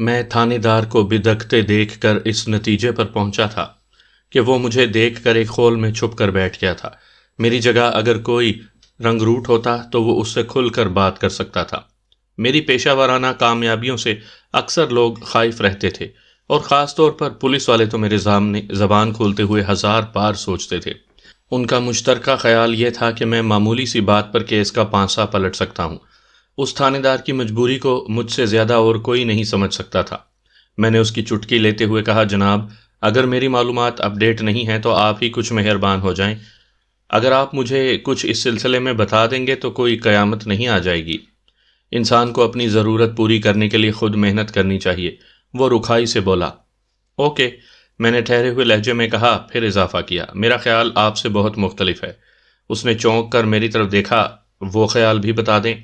میں تھانے دار کو بدکتے دیکھ کر اس نتیجے پر پہنچا تھا کہ وہ مجھے دیکھ کر ایک خول میں چھپ کر بیٹھ گیا تھا۔ میری جگہ اگر کوئی رنگ روٹ ہوتا تو وہ اس سے کھل کر بات کر سکتا تھا۔ میری پیشہ ورانہ کامیابیوں سے اکثر لوگ خائف رہتے تھے، اور خاص طور پر پولیس والے تو میرے سامنے زبان کھولتے ہوئے ہزار بار سوچتے تھے۔ ان کا مشترکہ خیال یہ تھا کہ میں معمولی سی بات پر کیس کا پانسا پلٹ سکتا ہوں۔ اس تھانے دار کی مجبوری کو مجھ سے زیادہ اور کوئی نہیں سمجھ سکتا تھا۔ میں نے اس کی چٹکی لیتے ہوئے کہا، جناب، اگر میری معلومات اپ ڈیٹ نہیں ہیں تو آپ ہی کچھ مہربان ہو جائیں۔ اگر آپ مجھے کچھ اس سلسلے میں بتا دیں گے تو کوئی قیامت نہیں آ جائے گی۔ انسان کو اپنی ضرورت پوری کرنے کے لیے خود محنت کرنی چاہیے۔ وہ رکھائی سے بولا۔ اوکے، میں نے ٹھہرے ہوئے لہجے میں کہا، پھر اضافہ کیا، میرا خیال آپ سے بہت مختلف ہے۔ اس نے چونک کر میری طرف دیکھا۔ وہ خیال بھی بتا دیں؟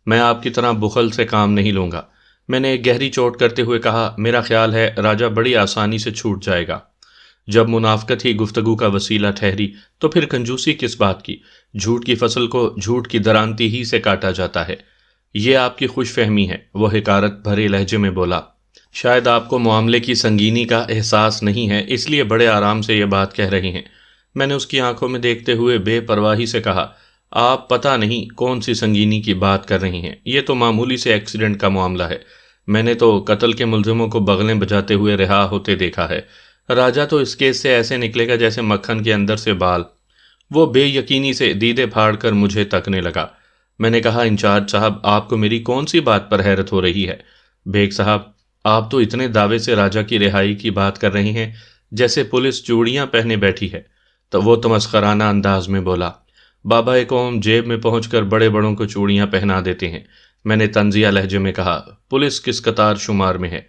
میں آپ کی طرح بخل سے کام نہیں لوں گا۔ میں نے ایک گہری چوٹ کرتے ہوئے کہا، میرا خیال ہے راجہ بڑی آسانی سے چھوٹ جائے گا۔ جب منافقت ہی گفتگو کا وسیلہ ٹھہری تو پھر کنجوسی کس بات کی؟ جھوٹ کی فصل کو جھوٹ کی درانتی ہی سے کاٹا جاتا ہے۔ یہ آپ کی خوش فہمی ہے، وہ حقارت بھرے لہجے میں بولا۔ شاید آپ کو معاملے کی سنگینی کا احساس نہیں ہے، اس لیے بڑے آرام سے یہ بات کہہ رہے ہیں۔ میں نے اس کی آنکھوں میں دیکھتے ہوئے بے پرواہی سے کہا، آپ پتہ نہیں کون سی سنگینی کی بات کر رہی ہیں، یہ تو معمولی سے ایکسیڈنٹ کا معاملہ ہے۔ میں نے تو قتل کے ملزموں کو بغلیں بجاتے ہوئے رہا ہوتے دیکھا ہے۔ راجہ تو اس کیس سے ایسے نکلے گا جیسے مکھن کے اندر سے بال۔ وہ بے یقینی سے دیدے پھاڑ کر مجھے تکنے لگا۔ میں نے کہا، انچارج صاحب، آپ کو میری کون سی بات پر حیرت ہو رہی ہے؟ بیگ صاحب، آپ تو اتنے دعوے سے راجہ کی رہائی کی بات کر رہے ہیں جیسے پولیس چوڑیاں پہنے بیٹھی ہے۔ تو وہ تمسخرانہ انداز میں بولا، بابا قوم جیب میں پہنچ کر بڑے بڑوں کو چوڑیاں پہنا دیتے ہیں۔ میں نے طنزیہ لہجے میں کہا، پولیس کس قطار شمار میں ہے؟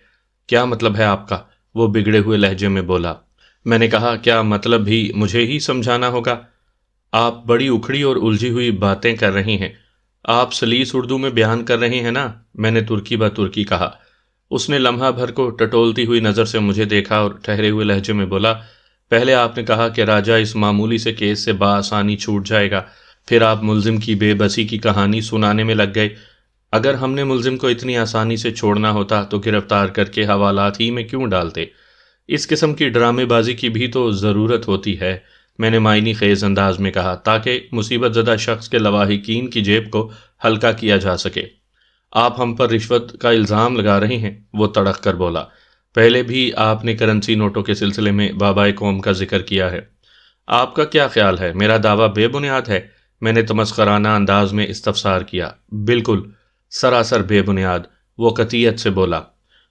کیا مطلب ہے آپ کا؟ وہ بگڑے ہوئے لہجے میں بولا۔ میں نے کہا، کیا مطلب بھی مجھے ہی سمجھانا ہوگا؟ آپ بڑی اکھڑی اور الجھی ہوئی باتیں کر رہی ہیں۔ آپ سلیس اردو میں بیان کر رہے ہیں نا؟ میں نے ترکی بہ ترکی کہا۔ اس نے لمحہ بھر کو ٹٹولتی ہوئی نظر سے مجھے دیکھا اور ٹھہرے ہوئے لہجے میں بولا، پہلے آپ نے کہا کہ راجہ اس معمولی سے کیس سے بآسانی چھوٹ جائے گا، پھر آپ ملزم کی بے بسی کی کہانی سنانے میں لگ گئے۔ اگر ہم نے ملزم کو اتنی آسانی سے چھوڑنا ہوتا تو گرفتار کر کے حوالات ہی میں کیوں ڈالتے؟ اس قسم کی ڈرامے بازی کی بھی تو ضرورت ہوتی ہے، میں نے معنی خیز انداز میں کہا، تاکہ مصیبت زدہ شخص کے لواحقین کی جیب کو ہلکا کیا جا سکے۔ آپ ہم پر رشوت کا الزام لگا رہے ہیں، وہ تڑق کر بولا۔ پہلے بھی آپ نے کرنسی نوٹوں کے سلسلے میں بابا قوم کا ذکر کیا ہے۔ آپ کا کیا خیال ہے، میرا دعویٰ بے بنیاد ہے؟ میں نے تمسخرانہ انداز میں استفسار کیا۔ بالکل، سراسر بے بنیاد، وہ قطعیت سے بولا۔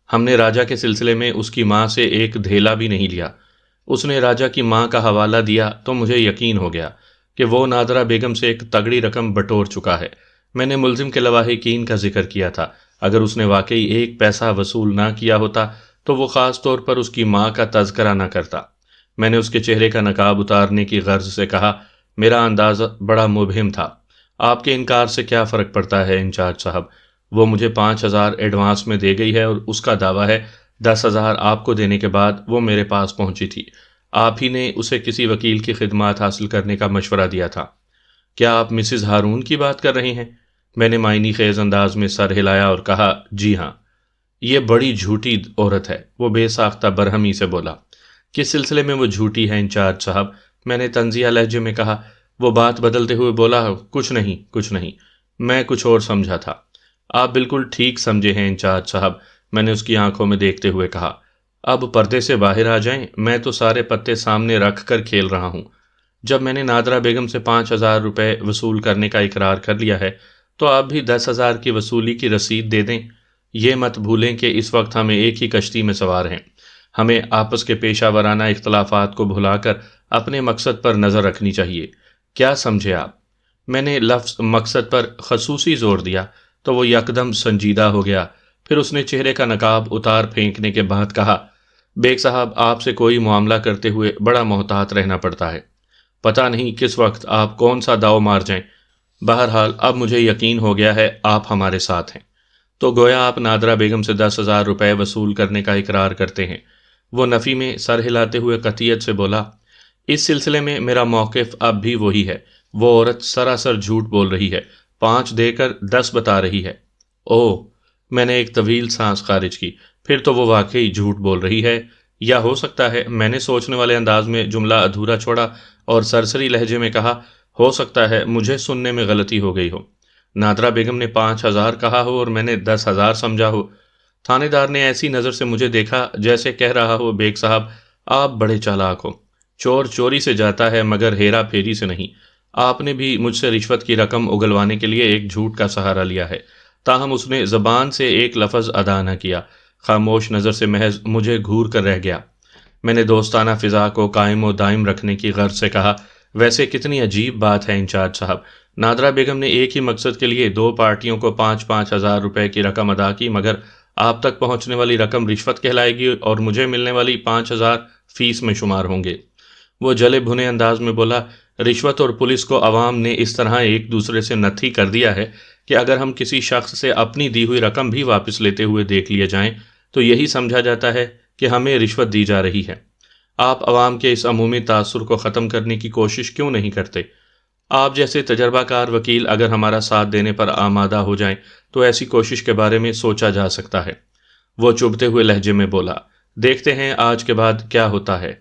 ہم نے راجہ کے سلسلے میں اس کی ماں سے ایک دھیلا بھی نہیں لیا۔ اس نے راجہ کی ماں کا حوالہ دیا تو مجھے یقین ہو گیا کہ وہ نادرہ بیگم سے ایک تگڑی رقم بٹور چکا ہے۔ میں نے ملزم کے لواحقین کا ذکر کیا تھا۔ اگر اس نے واقعی ایک پیسہ وصول نہ کیا ہوتا تو وہ خاص طور پر اس کی ماں کا تذکرہ نہ کرتا۔ میں نے اس کے چہرے کا نقاب اتارنے کی غرض سے کہا، میرا انداز بڑا مبہم تھا۔ آپ کے انکار سے کیا فرق پڑتا ہے انچارج صاحب؟ وہ مجھے 5,000 ایڈوانس میں دے گئی ہے اور اس کا دعویٰ ہے 10,000 آپ کو دینے کے بعد وہ میرے پاس پہنچی تھی۔ آپ ہی نے اسے کسی وکیل کی خدمات حاصل کرنے کا مشورہ دیا تھا۔ کیا آپ مسز ہارون کی بات کر رہے ہیں؟ میں نے معنی خیز انداز میں سر ہلایا اور کہا، جی ہاں۔ یہ بڑی جھوٹی عورت ہے، وہ بے ساختہ برہمی سے بولا۔ کس سلسلے میں وہ جھوٹی ہے انچارج صاحب؟ میں نے طنزیہ لہجے میں کہا۔ وہ بات بدلتے ہوئے بولا، کچھ نہیں، میں کچھ اور سمجھا تھا۔ آپ بالکل ٹھیک سمجھے ہیں انچارج صاحب، میں نے اس کی آنکھوں میں دیکھتے ہوئے کہا۔ اب پردے سے باہر آ جائیں، میں تو سارے پتے سامنے رکھ کر کھیل رہا ہوں۔ جب میں نے نادرہ بیگم سے 5,000 روپے وصول کرنے کا اقرار کر لیا ہے تو آپ بھی 10,000 کی وصولی کی رسید دے دیں۔ یہ مت بھولیں کہ اس وقت ہمیں ایک ہی کشتی میں سوار ہیں۔ ہمیں آپس کے پیشہ ورانہ اختلافات کو بھلا کر اپنے مقصد پر نظر رکھنی چاہیے۔ کیا سمجھے آپ؟ میں نے لفظ مقصد پر خصوصی زور دیا تو وہ یکدم سنجیدہ ہو گیا۔ پھر اس نے چہرے کا نقاب اتار پھینکنے کے بعد کہا، بیگ صاحب، آپ سے کوئی معاملہ کرتے ہوئے بڑا محتاط رہنا پڑتا ہے۔ پتہ نہیں کس وقت آپ کون سا داؤ مار جائیں۔ بہرحال اب مجھے یقین ہو گیا ہے آپ ہمارے ساتھ ہیں۔ تو گویا آپ نادرہ بیگم سے 10,000 روپے وصول کرنے کا اقرار کرتے ہیں؟ وہ نفی میں سر ہلاتے ہوئے قطعیت سے بولا۔ اس سلسلے میں میرا موقف اب بھی وہی ہے۔ وہ عورت سراسر جھوٹ بول رہی ہے، 5 دے کر 10 بتا رہی ہے۔ اوہ، میں نے ایک طویل سانس خارج کی۔ پھر تو وہ واقعی جھوٹ بول رہی ہے، یا ہو سکتا ہے، میں نے سوچنے والے انداز میں جملہ ادھورا چھوڑا اور سرسری لہجے میں کہا، ہو سکتا ہے مجھے سننے میں غلطی ہو گئی ہو، نادرا بیگم نے 5,000 کہا ہو اور میں نے 10,000 سمجھا ہو۔ تھانے دار نے ایسی نظر سے مجھے دیکھا جیسے کہہ رہا ہو، بیگ صاحب آپ بڑے چالاک ہو، چور چوری سے جاتا ہے مگر ہیرا پھیری سے نہیں۔ آپ نے بھی مجھ سے رشوت کی رقم اگلوانے کے لیے ایک جھوٹ کا سہارا لیا ہے۔ تاہم اس نے زبان سے ایک لفظ ادا نہ کیا، خاموش نظر سے محض مجھے گھور کر رہ گیا۔ میں نے دوستانہ فضا کو قائم و دائم رکھنے کی غرض سے کہا، ویسے کتنی عجیب بات ہے انچارج صاحب، نادرا بیگم نے ایک ہی مقصد کے لیے 2 پارٹیوں کو 5,000 روپے کی رقم ادا کی، مگر آپ تک پہنچنے والی رقم رشوت کہلائے گی اور مجھے ملنے والی 5,000 فیس میں شمار ہوں گے۔ وہ جلے بھنے انداز میں بولا، رشوت اور پولیس کو عوام نے اس طرح ایک دوسرے سے نتھی کر دیا ہے کہ اگر ہم کسی شخص سے اپنی دی ہوئی رقم بھی واپس لیتے ہوئے دیکھ لیے جائیں تو یہی سمجھا جاتا ہے کہ ہمیں رشوت دی جا رہی ہے۔ آپ عوام کے اس عمومی تاثر کو ختم کرنے کی کوشش کیوں نہیں کرتے؟ آپ جیسے تجربہ کار وکیل اگر ہمارا ساتھ دینے پر آمادہ ہو جائیں تو ایسی کوشش کے بارے میں سوچا جا سکتا ہے۔ وہ چبھتے ہوئے لہجے میں بولا، دیکھتے ہیں آج کے بعد کیا ہوتا ہے۔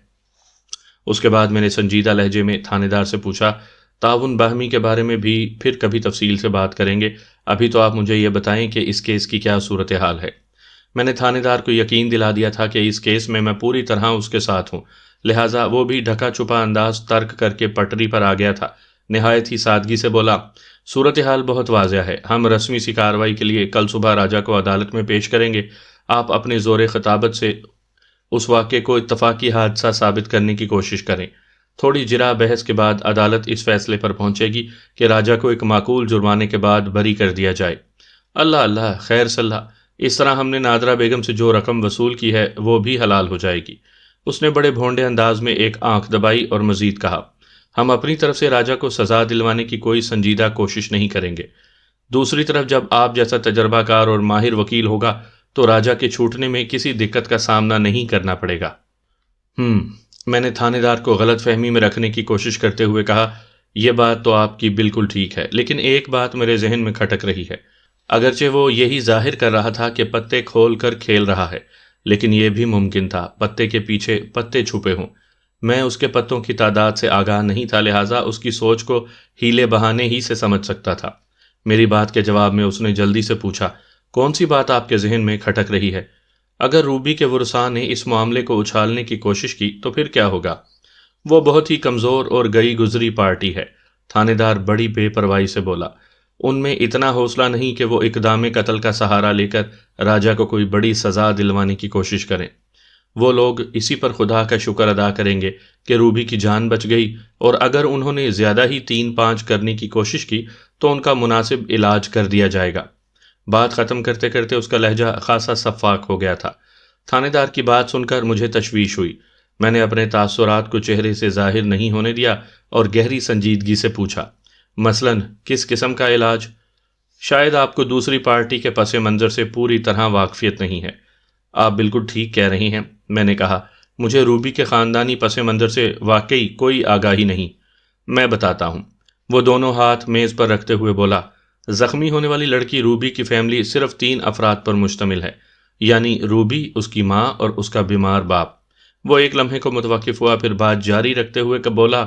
اس کے بعد میں نے سنجیدہ لہجے میں تھانے دار سے پوچھا، تعاون باہمی کے بارے میں بھی پھر کبھی تفصیل سے بات کریں گے، ابھی تو آپ مجھے یہ بتائیں کہ اس کیس کی کیا صورتحال ہے۔ میں نے تھانے دار کو یقین دلا دیا تھا کہ اس کیس میں پوری طرح اس کے ساتھ ہوں، لہٰذا وہ بھی ڈھکا چھپا انداز ترک کر کے پٹری پر آ گیا تھا۔ نہایت ہی سادگی سے بولا، صورتحال بہت واضح ہے، ہم رسمی سی کارروائی کے لیے کل صبح راجہ کو عدالت میں پیش کریں گے۔ آپ اپنے زور خطابت سے اس واقعے کو اتفاقی حادثہ ثابت کرنے کی کوشش کریں۔ تھوڑی جرا بحث کے بعد عدالت اس فیصلے پر پہنچے گی کہ راجہ کو ایک معقول جرمانے کے بعد بری کر دیا جائے۔ اللہ اللہ، خیر صلاح، اس طرح ہم نے نادرا بیگم سے جو رقم وصول کی ہے وہ بھی حلال ہو جائے گی۔ اس نے بڑے بھونڈے انداز میں ایک آنکھ دبائی اور مزید کہا، ہم اپنی طرف سے راجہ کو سزا دلوانے کی کوئی سنجیدہ کوشش نہیں کریں گے۔ دوسری طرف جب آپ جیسا تجربہ کار اور ماہر وکیل ہوگا تو راجہ کے چھوٹنے میں کسی دقت کا سامنا نہیں کرنا پڑے گا۔ میں نے تھانے دار کو غلط فہمی میں رکھنے کی کوشش کرتے ہوئے کہا، یہ بات تو آپ کی بالکل ٹھیک ہے، لیکن ایک بات میرے ذہن میں کھٹک رہی ہے۔ اگرچہ وہ یہی ظاہر کر رہا تھا کہ پتے کھول کر کھیل رہا ہے، لیکن یہ بھی ممکن تھا پتے کے پیچھے پتے چھپے ہوں۔ میں اس کے پتوں کی تعداد سے آگاہ نہیں تھا، لہٰذا اس کی سوچ کو ہیلے بہانے ہی سے سمجھ سکتا تھا۔ میری بات کے جواب میں اس نے جلدی سے پوچھا، کون سی بات آپ کے ذہن میں کھٹک رہی ہے؟ اگر روبی کے ورثاء نے اس معاملے کو اچھالنے کی کوشش کی تو پھر کیا ہوگا؟ وہ بہت ہی کمزور اور گئی گزری پارٹی ہے، تھانے دار بڑی بے پرواہی سے بولا۔ ان میں اتنا حوصلہ نہیں کہ وہ اقدام قتل کا سہارا لے کر راجہ کو کوئی بڑی سزا دلوانے کی کوشش کریں۔ وہ لوگ اسی پر خدا کا شکر ادا کریں گے کہ روبی کی جان بچ گئی، اور اگر انہوں نے زیادہ ہی 3-5 کرنے کی کوشش کی تو ان کا مناسب علاج کر دیا جائے گا۔ بات ختم کرتے کرتے اس کا لہجہ خاصا صفاق ہو گیا تھا۔ تھانے دار کی بات سن کر مجھے تشویش ہوئی۔ میں نے اپنے تاثرات کو چہرے سے ظاہر نہیں ہونے دیا اور گہری سنجیدگی سے پوچھا، مثلاً کس قسم کا علاج؟ شاید آپ کو دوسری پارٹی کے پس منظر سے پوری طرح واقفیت نہیں ہے۔ آپ بالکل ٹھیک کہہ رہی ہیں، میں نے کہا، مجھے روبی کے خاندانی پس منظر سے واقعی کوئی آگاہی نہیں۔ میں بتاتا ہوں۔ وہ دونوں ہاتھ میز پر رکھتے ہوئے بولا، زخمی ہونے والی لڑکی روبی کی فیملی صرف 3 افراد پر مشتمل ہے، یعنی روبی، اس کی ماں اور اس کا بیمار باپ۔ وہ ایک لمحے کو متوقف ہوا، پھر بات جاری رکھتے ہوئے بولا،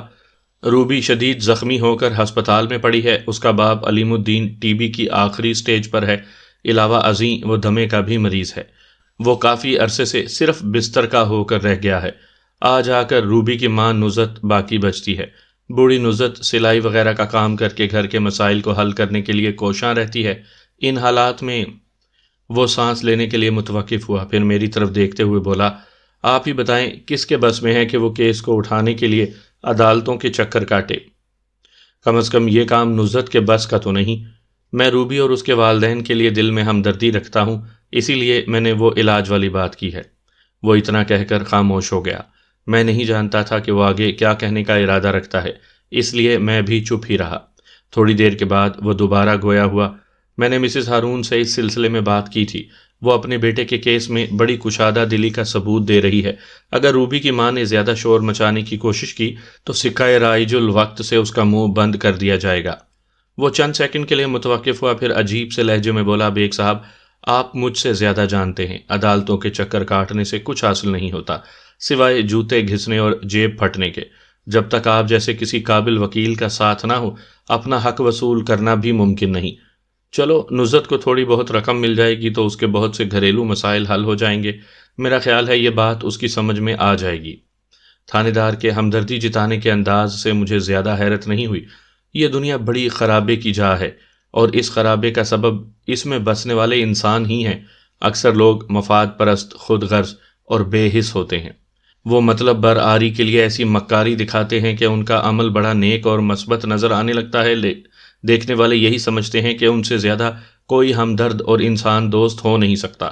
روبی شدید زخمی ہو کر ہسپتال میں پڑی ہے، اس کا باپ علیم الدین ٹی بی کی آخری سٹیج پر ہے، علاوہ ازیں وہ دمے کا بھی مریض ہے۔ وہ کافی عرصے سے صرف بستر کا ہو کر رہ گیا ہے۔ آج آ کر روبی کی ماں نزت باقی بچتی ہے۔ بوڑھی نزت سلائی وغیرہ کا کام کر کے گھر کے مسائل کو حل کرنے کے لیے کوشاں رہتی ہے۔ ان حالات میں وہ سانس لینے کے لیے متوقف ہوا، پھر میری طرف دیکھتے ہوئے بولا، آپ ہی بتائیں کس کے بس میں ہے کہ وہ کیس کو اٹھانے کے لیے عدالتوں کے چکر کاٹے؟ کم از کم یہ کام نزت کے بس کا تو نہیں۔ میں روبی اور اس کے والدین کے لیے دل میں ہمدردی رکھتا ہوں، اسی لیے میں نے وہ علاج والی بات کی ہے۔ وہ اتنا کہہ کر خاموش ہو گیا۔ میں نہیں جانتا تھا کہ وہ آگے کیا کہنے کا ارادہ رکھتا ہے، اس لیے میں بھی چپ ہی رہا۔ تھوڑی دیر کے بعد وہ دوبارہ گویا ہوا، میں نے مسز ہارون سے اس سلسلے میں بات کی تھی، وہ اپنے بیٹے کے کیس میں بڑی کشادہ دلی کا ثبوت دے رہی ہے۔ اگر روبی کی ماں نے زیادہ شور مچانے کی کوشش کی تو سکہ رائج الوقت سے اس کا منہ بند کر دیا جائے گا۔ وہ چند سیکنڈ کے لیے متوقف ہوا، پھر عجیب سے لہجے میں بولا، بیگ صاحب آپ مجھ سے زیادہ جانتے ہیں، عدالتوں کے چکر کاٹنے سے کچھ حاصل نہیں ہوتا سوائے جوتے گھسنے اور جیب پھٹنے کے۔ جب تک آپ جیسے کسی قابل وکیل کا ساتھ نہ ہو، اپنا حق وصول کرنا بھی ممکن نہیں۔ چلو، نصرت کو تھوڑی بہت رقم مل جائے گی تو اس کے بہت سے گھریلو مسائل حل ہو جائیں گے۔ میرا خیال ہے یہ بات اس کی سمجھ میں آ جائے گی۔ تھانے دار کے ہمدردی جتانے کے انداز سے مجھے زیادہ حیرت نہیں ہوئی۔ یہ دنیا بڑی خرابے کی جا ہے، اور اس خرابے کا سبب اس میں بسنے والے انسان ہی ہیں۔ اکثر لوگ مفاد پرست، خود غرض اور بے حس ہوتے ہیں۔ وہ مطلب برآری کے لیے ایسی مکاری دکھاتے ہیں کہ ان کا عمل بڑا نیک اور مثبت نظر آنے لگتا ہے۔ دیکھنے والے یہی سمجھتے ہیں کہ ان سے زیادہ کوئی ہمدرد اور انسان دوست ہو نہیں سکتا۔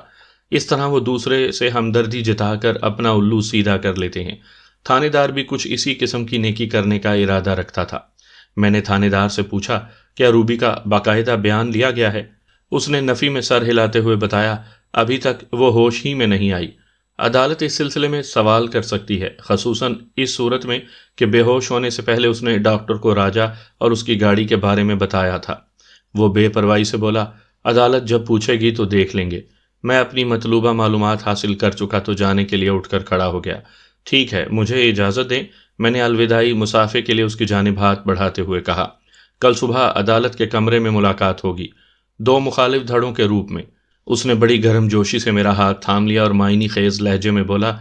اس طرح وہ دوسرے سے ہمدردی جتا کر اپنا الو سیدھا کر لیتے ہیں۔ تھانے دار بھی کچھ اسی قسم کی نیکی کرنے کا ارادہ رکھتا تھا۔ میں نے تھانے دار سے پوچھا، کیا روبی کا باقاعدہ بیان لیا گیا ہے؟ اس نے نفی میں سر ہلاتے ہوئے بتایا، ابھی تک وہ ہوش ہی میں نہیں آئی۔ عدالت اس سلسلے میں سوال کر سکتی ہے، خصوصاً اس صورت میں کہ بے ہوش ہونے سے پہلے اس نے ڈاکٹر کو راجہ اور اس کی گاڑی کے بارے میں بتایا تھا۔ وہ بے پرواہی سے بولا، عدالت جب پوچھے گی تو دیکھ لیں گے۔ میں اپنی مطلوبہ معلومات حاصل کر چکا تو جانے کے لیے اٹھ کر کھڑا ہو گیا۔ ٹھیک ہے، مجھے اجازت دیں، میں نے الوداعی مسافے کے لیے اس کی جانب ہاتھ بڑھاتے ہوئے کہا۔ کل صبح عدالت کے کمرے میں ملاقات ہوگی، دو مخالف دھڑوں کے روپ میں۔ اس نے بڑی گرم جوشی سے میرا ہاتھ تھام لیا اور معنی خیز لہجے میں بولا،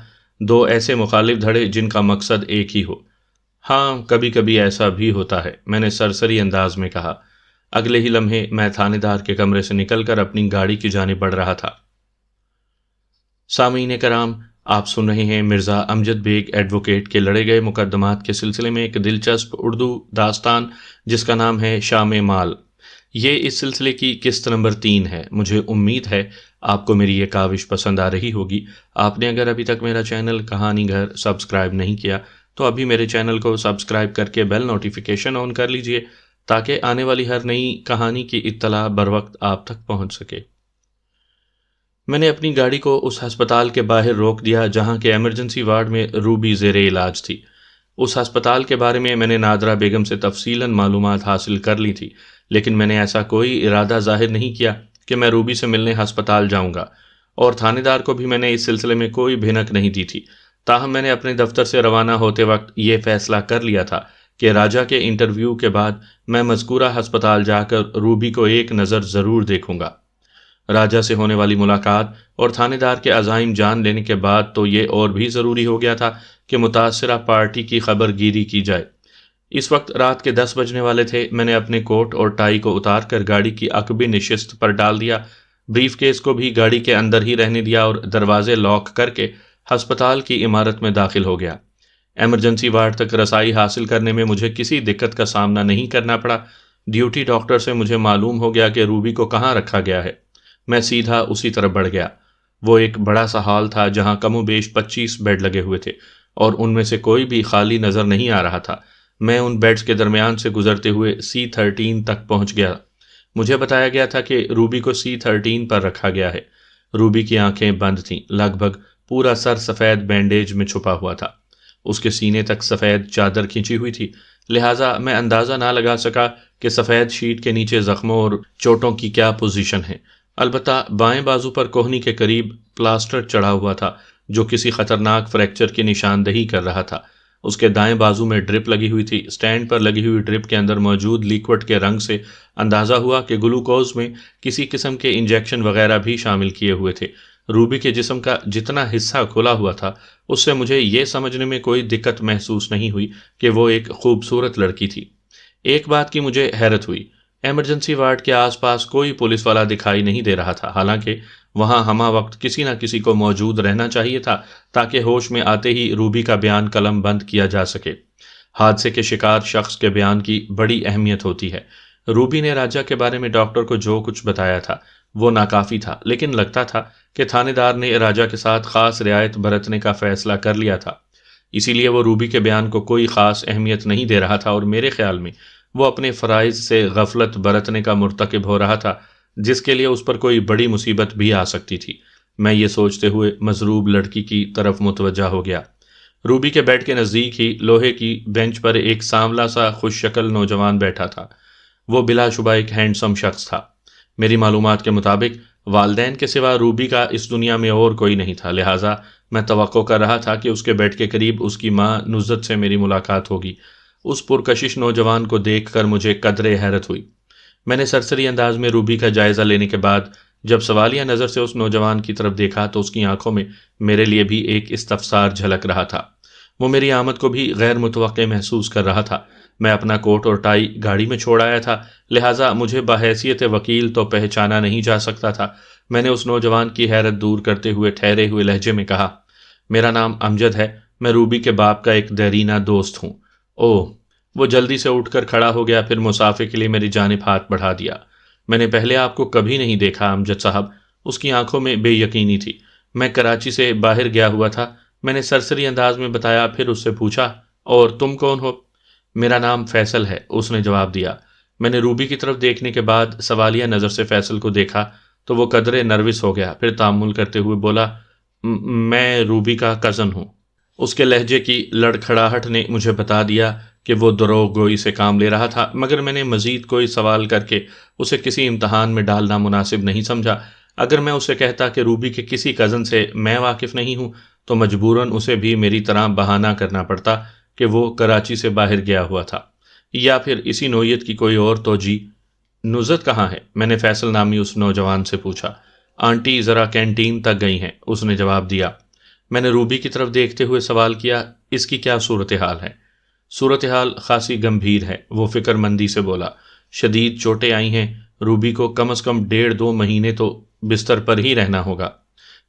دو ایسے مخالف دھڑے جن کا مقصد ایک ہی ہو۔ ہاں، کبھی کبھی ایسا بھی ہوتا ہے، میں نے سرسری انداز میں کہا۔ اگلے ہی لمحے میں تھانے دار کے کمرے سے نکل کر اپنی گاڑی کی جانب بڑھ رہا تھا۔ سامعین کرام، آپ سن رہے ہیں مرزا امجد بیگ ایڈوکیٹ کے لڑے گئے مقدمات کے سلسلے میں ایک دلچسپ اردو داستان جس کا نام ہے شام مال۔ یہ اس سلسلے کی قسط نمبر 3 ہے۔ مجھے امید ہے آپ کو میری یہ کاوش پسند آ رہی ہوگی۔ آپ نے اگر ابھی تک میرا چینل کہانی گھر سبسکرائب نہیں کیا تو ابھی میرے چینل کو سبسکرائب کر کے بیل نوٹیفیکیشن آن کر لیجئے تاکہ آنے والی ہر نئی کہانی کی اطلاع بروقت آپ تک پہنچ سکے۔ میں نے اپنی گاڑی کو اس ہسپتال کے باہر روک دیا جہاں کے ایمرجنسی وارڈ میں روبی زیر علاج تھی۔ اس ہسپتال کے بارے میں نے نادرہ بیگم سے تفصیلاً معلومات حاصل کر لی تھی، لیکن میں نے ایسا کوئی ارادہ ظاہر نہیں کیا کہ میں روبی سے ملنے ہسپتال جاؤں گا، اور تھانے دار کو بھی میں نے اس سلسلے میں کوئی بھنک نہیں دی تھی۔ تاہم میں نے اپنے دفتر سے روانہ ہوتے وقت یہ فیصلہ کر لیا تھا کہ راجہ کے انٹرویو کے بعد میں مذکورہ ہسپتال جا کر روبی کو ایک نظر ضرور دیکھوں گا۔ راجہ سے ہونے والی ملاقات اور تھانے دار کے عزائم جان لینے کے بعد تو یہ اور بھی ضروری ہو گیا تھا کہ متاثرہ پارٹی کی خبر گیری کی جائے۔ اس وقت رات کے 10 بجنے والے تھے۔ میں نے اپنے کوٹ اور ٹائی کو اتار کر گاڑی کی عقبی نشست پر ڈال دیا، بریف کیس کو بھی گاڑی کے اندر ہی رہنے دیا اور دروازے لاک کر کے ہسپتال کی عمارت میں داخل ہو گیا۔ ایمرجنسی وارڈ تک رسائی حاصل کرنے میں مجھے کسی دقت کا سامنا نہیں کرنا پڑا۔ ڈیوٹی ڈاکٹر سے مجھے معلوم ہو گیا کہ روبی کو کہاں رکھا گیا ہے۔ میں سیدھا اسی طرف بڑھ گیا۔ وہ ایک بڑا سا ہال تھا جہاں کم و بیش 25 بیڈ لگے ہوئے تھے اور ان میں سے کوئی بھی خالی نظر نہیں آ رہا تھا۔ میں ان بیڈز کے درمیان سے گزرتے ہوئے C13 تک پہنچ گیا۔ مجھے بتایا گیا تھا کہ روبی کو C13 پر رکھا گیا ہے۔ روبی کی آنکھیں بند تھیں، لگ بھگ پورا سر سفید بینڈیج میں چھپا ہوا تھا۔ اس کے سینے تک سفید چادر کھینچی ہوئی تھی، لہٰذا میں اندازہ نہ لگا سکا کہ سفید شیٹ کے نیچے زخموں اور چوٹوں کی کیا پوزیشن ہے۔ البتہ بائیں بازو پر کوہنی کے قریب پلاسٹر چڑھا ہوا تھا جو کسی خطرناک فریکچر کی نشاندہی کر رہا تھا۔ اس کے دائیں بازو میں ڈرپ لگی ہوئی تھی۔ سٹینڈ پر لگی ہوئی ڈرپ کے اندر موجود لیکوڈ کے رنگ سے اندازہ ہوا کہ گلوکوز میں کسی قسم کے انجیکشن وغیرہ بھی شامل کیے ہوئے تھے۔ روبی کے جسم کا جتنا حصہ کھلا ہوا تھا اس سے مجھے یہ سمجھنے میں کوئی دقت محسوس نہیں ہوئی کہ وہ ایک خوبصورت لڑکی تھی۔ ایک بات کی مجھے حیرت ہوئی، ایمرجنسی وارڈ کے آس پاس کوئی پولیس والا دکھائی نہیں دے رہا تھا، حالانکہ وہاں ہمہ وقت کسی نہ کسی کو موجود رہنا چاہیے تھا تاکہ ہوش میں آتے ہی روبی کا بیان قلم بند کیا جا سکے۔ حادثے کے شکار شخص کے بیان کی بڑی اہمیت ہوتی ہے۔ روبی نے راجہ کے بارے میں ڈاکٹر کو جو کچھ بتایا تھا وہ ناکافی تھا، لیکن لگتا تھا کہ تھانے دار نے راجہ کے ساتھ خاص رعایت برتنے کا فیصلہ کر لیا تھا، اسی لیے وہ روبی کے بیان کو کوئی خاص اہمیت نہیں دے رہا تھا، اور میرے خیال میں وہ اپنے فرائض سے غفلت برتنے کا مرتکب ہو رہا تھا جس کے لیے اس پر کوئی بڑی مصیبت بھی آ سکتی تھی۔ میں یہ سوچتے ہوئے مضروب لڑکی کی طرف متوجہ ہو گیا۔ روبی کے بیڈ کے نزدیک ہی لوہے کی بینچ پر ایک سانولا سا خوش شکل نوجوان بیٹھا تھا۔ وہ بلا شبہ ایک ہینڈسم شخص تھا۔ میری معلومات کے مطابق والدین کے سوا روبی کا اس دنیا میں اور کوئی نہیں تھا، لہٰذا میں توقع کر رہا تھا کہ اس کے بیڈ کے قریب اس کی ماں نصرت سے میری ملاقات ہوگی۔ اس پرکشش نوجوان کو دیکھ کر مجھے قدرے حیرت ہوئی۔ میں نے سرسری انداز میں روبی کا جائزہ لینے کے بعد جب سوالیہ نظر سے اس نوجوان کی طرف دیکھا تو اس کی آنکھوں میں میرے لیے بھی ایک استفسار جھلک رہا تھا۔ وہ میری آمد کو بھی غیر متوقع محسوس کر رہا تھا۔ میں اپنا کوٹ اور ٹائی گاڑی میں چھوڑ آیا تھا، لہٰذا مجھے بحیثیت وکیل تو پہچانا نہیں جا سکتا تھا۔ میں نے اس نوجوان کی حیرت دور کرتے ہوئے ٹھہرے ہوئے لہجے میں کہا، میرا نام امجد ہے، میں روبی کے باپ کا ایک دیرینہ دوست ہوں۔ اوہ! وہ جلدی سے اٹھ کر کھڑا ہو گیا، پھر مسافے کے لیے میری جانب ہاتھ بڑھا دیا۔ میں نے پہلے آپ کو کبھی نہیں دیکھا امجد صاحب۔ اس کی آنکھوں میں بے یقینی تھی۔ میں کراچی سے باہر گیا ہوا تھا، میں نے سرسری انداز میں بتایا، پھر اس سے پوچھا، اور تم کون ہو؟ میرا نام فیصل ہے، اس نے جواب دیا۔ میں نے روبی کی طرف دیکھنے کے بعد سوالیہ نظر سے فیصل کو دیکھا تو وہ قدرے نروس ہو گیا، پھر تامل کرتے ہوئے بولا، میں روبی کا کزن ہوں۔ اس کے لہجے کی لڑکھڑاہٹ نے مجھے بتا دیا کہ وہ دروغ گوئی سے کام لے رہا تھا، مگر میں نے مزید کوئی سوال کر کے اسے کسی امتحان میں ڈالنا مناسب نہیں سمجھا۔ اگر میں اسے کہتا کہ روبی کے کسی کزن سے میں واقف نہیں ہوں تو مجبوراً اسے بھی میری طرح بہانہ کرنا پڑتا کہ وہ کراچی سے باہر گیا ہوا تھا، یا پھر اسی نوعیت کی کوئی اور توجہ۔ نصرت کہاں ہے؟ میں نے فیصل نامی اس نوجوان سے پوچھا۔ آنٹی ذرا کینٹین تک گئی ہیں، اس نے جواب دیا۔ میں نے روبی کی طرف دیکھتے ہوئے سوال کیا، اس کی کیا صورتحال ہے؟ صورتحال خاصی گمبھیر ہے، وہ فکر مندی سے بولا۔ شدید چوٹیں آئی ہیں، روبی کو کم از کم 1.5-2 مہینے تو بستر پر ہی رہنا ہوگا۔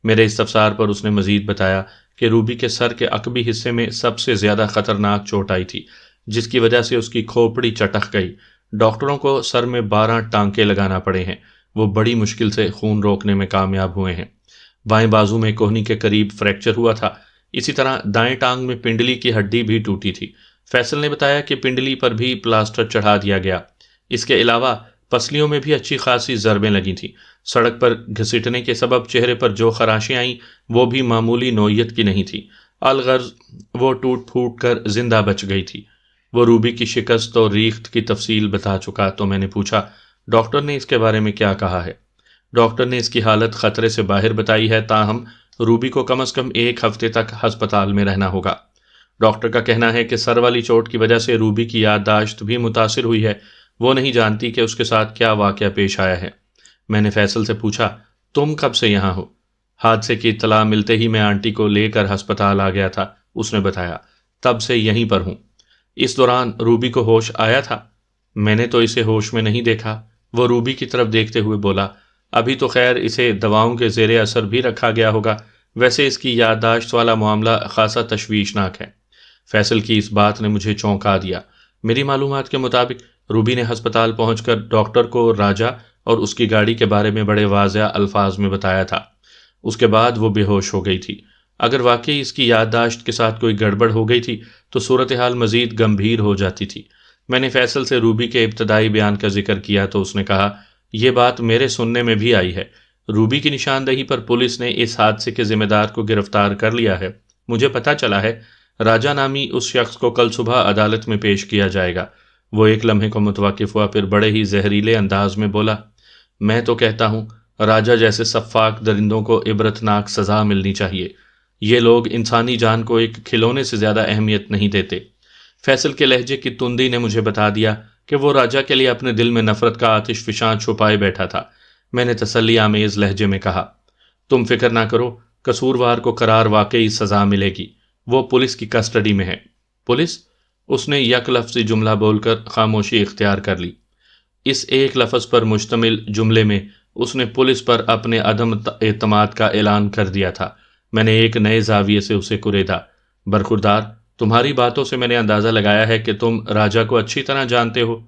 میرے استفسار پر اس نے مزید بتایا کہ روبی کے سر کے عقبی حصے میں سب سے زیادہ خطرناک چوٹ آئی تھی، جس کی وجہ سے اس کی کھوپڑی چٹک گئی۔ ڈاکٹروں کو سر میں 12 ٹانکے لگانا پڑے ہیں، وہ بڑی مشکل سے خون روکنے میں کامیاب ہوئے ہیں۔ بائیں بازو میں کوہنی کے قریب فریکچر ہوا تھا، اسی طرح دائیں ٹانگ میں پنڈلی کی ہڈی بھی ٹوٹی تھی۔ فیصل نے بتایا کہ پنڈلی پر بھی پلاسٹر چڑھا دیا گیا۔ اس کے علاوہ پسلیوں میں بھی اچھی خاصی ضربیں لگی تھیں۔ سڑک پر گھسیٹنے کے سبب چہرے پر جو خراشیں آئیں وہ بھی معمولی نوعیت کی نہیں تھی، الغرض وہ ٹوٹ پھوٹ کر زندہ بچ گئی تھی۔ وہ روبی کی شکست اور ریخت کی تفصیل بتا چکا تو میں نے پوچھا، ڈاکٹر نے اس کے بارے میں کیا کہا ہے؟ ڈاکٹر نے اس کی حالت خطرے سے باہر بتائی ہے، تاہم روبی کو کم از کم 1 ہفتے تک ہسپتال میں رہنا ہوگا۔ ڈاکٹر کا کہنا ہے کہ سر والی چوٹ کی وجہ سے روبی کی یادداشت بھی متاثر ہوئی ہے، وہ نہیں جانتی کہ اس کے ساتھ کیا واقعہ پیش آیا ہے۔ میں نے فیصل سے پوچھا، تم کب سے یہاں ہو؟ حادثے کی اطلاع ملتے ہی میں آنٹی کو لے کر ہسپتال آ گیا تھا، اس نے بتایا، تب سے یہیں پر ہوں۔ اس دوران روبی کو ہوش آیا تھا؟ میں نے تو اسے ہوش میں نہیں دیکھا، وہ روبی کی طرف دیکھتے ہوئے بولا، ابھی تو خیر اسے دواؤں کے زیر اثر بھی رکھا گیا ہوگا، ویسے اس کی یادداشت والا معاملہ خاصا تشویشناک ہے۔ فیصل کی اس بات نے مجھے چونکا دیا۔ میری معلومات کے مطابق روبی نے ہسپتال پہنچ کر ڈاکٹر کو راجہ اور اس کی گاڑی کے بارے میں بڑے واضح الفاظ میں بتایا تھا۔ اس کے بعد وہ بے ہوش ہو گئی تھی۔ اگر واقعی اس کی یادداشت کے ساتھ کوئی گڑبڑ ہو گئی تھی تو صورتحال مزید گمبھیر ہو جاتی تھی۔ میں نے فیصل سے روبی کے ابتدائی بیان کا ذکر کیا تو اس نے کہا، یہ بات میرے سننے میں بھی آئی ہے، روبی کی نشاندہی پر پولیس نے اس حادثے کے ذمہ دار کو گرفتار کر لیا ہے۔ مجھے پتہ چلا ہے راجہ نامی اس شخص کو کل صبح عدالت میں پیش کیا جائے گا۔ وہ ایک لمحے کو متوقف ہوا، پھر بڑے ہی زہریلے انداز میں بولا، میں تو کہتا ہوں راجہ جیسے سفاک درندوں کو عبرتناک سزا ملنی چاہیے۔ یہ لوگ انسانی جان کو ایک کھلونے سے زیادہ اہمیت نہیں دیتے۔ فیصل کے لہجے کی تندی نے مجھے بتا دیا کہ وہ راجہ کے لیے اپنے دل میں نفرت کا آتش فشاں چھپائے بیٹھا تھا۔ میں نے تسلی آمیز لہجے میں کہا، تم فکر نہ کرو، قصوروار کو قرار واقعی سزا ملے گی، وہ پولیس کی کسٹڈی میں ہے۔ پولیس؟ اس نے یک لفظی جملہ بول کر خاموشی اختیار کر لی۔ اس ایک لفظ پر مشتمل جملے میں اس نے پولیس پر اپنے عدم اعتماد کا اعلان کر دیا تھا۔ میں نے ایک نئے زاویے سے اسے کریدا، برخوردار، تمہاری باتوں سے میں نے اندازہ لگایا ہے کہ تم راجہ کو اچھی طرح جانتے ہو۔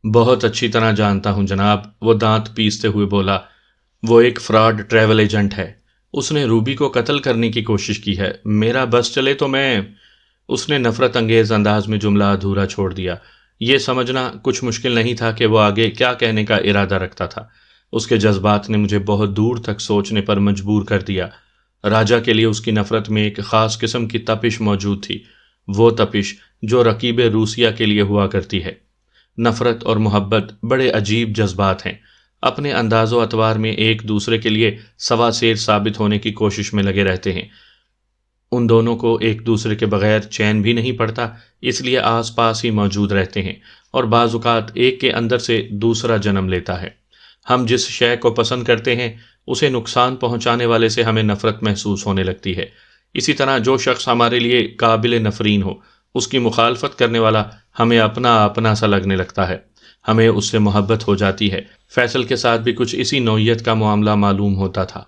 بہت اچھی طرح جانتا ہوں جناب، وہ دانت پیستے ہوئے بولا، وہ ایک فراڈ ٹریول ایجنٹ ہے، اس نے روبی کو قتل کرنے کی کوشش کی ہے، میرا بس چلے تو میں… اس نے نفرت انگیز انداز میں جملہ ادھورا چھوڑ دیا۔ یہ سمجھنا کچھ مشکل نہیں تھا کہ وہ آگے کیا کہنے کا ارادہ رکھتا تھا۔ اس کے جذبات نے مجھے بہت دور تک سوچنے پر مجبور کر دیا۔ راجہ کے لیے اس کی نفرت میں ایک خاص قسم کی تپش موجود تھی، وہ تپش جو رقیب روسیہ کے لیے ہوا کرتی ہے۔ نفرت اور محبت بڑے عجیب جذبات ہیں۔ اپنے انداز و اطوار میں ایک دوسرے کے لیے سوا سیر ثابت ہونے کی کوشش میں لگے رہتے ہیں۔ ان دونوں کو ایک دوسرے کے بغیر چین بھی نہیں پڑتا، اس لیے آس پاس ہی موجود رہتے ہیں، اور بعض اوقات ایک کے اندر سے دوسرا جنم لیتا ہے۔ ہم جس شے کو پسند کرتے ہیں اسے نقصان پہنچانے والے سے ہمیں نفرت محسوس ہونے لگتی ہے۔ اسی طرح جو شخص ہمارے لیے قابل نفرین ہو، اس کی مخالفت کرنے والا ہمیں اپنا سا لگنے لگتا ہے، ہمیں اس سے محبت ہو جاتی ہے۔ فیصل کے ساتھ بھی کچھ اسی نوعیت کا معاملہ معلوم ہوتا تھا۔